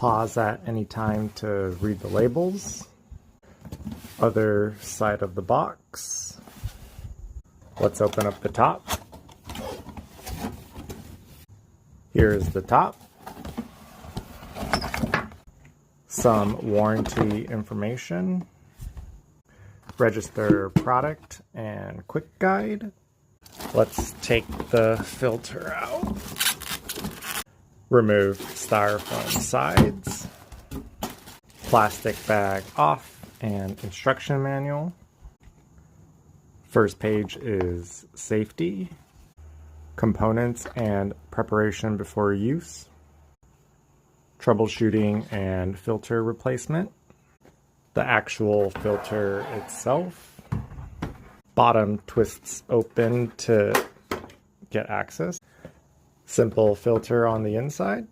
Pause at any time to read the labels. Other side of the box. Let's open up the top. Here's the top. Some warranty information. Register product and quick guide. Let's take the filter out. Remove styrofoam sides. Plastic bag off and instruction manual. First page is safety, components and preparation before use, troubleshooting and filter replacement, the actual filter itself. Bottom twists open to get access. Simple filter on the inside.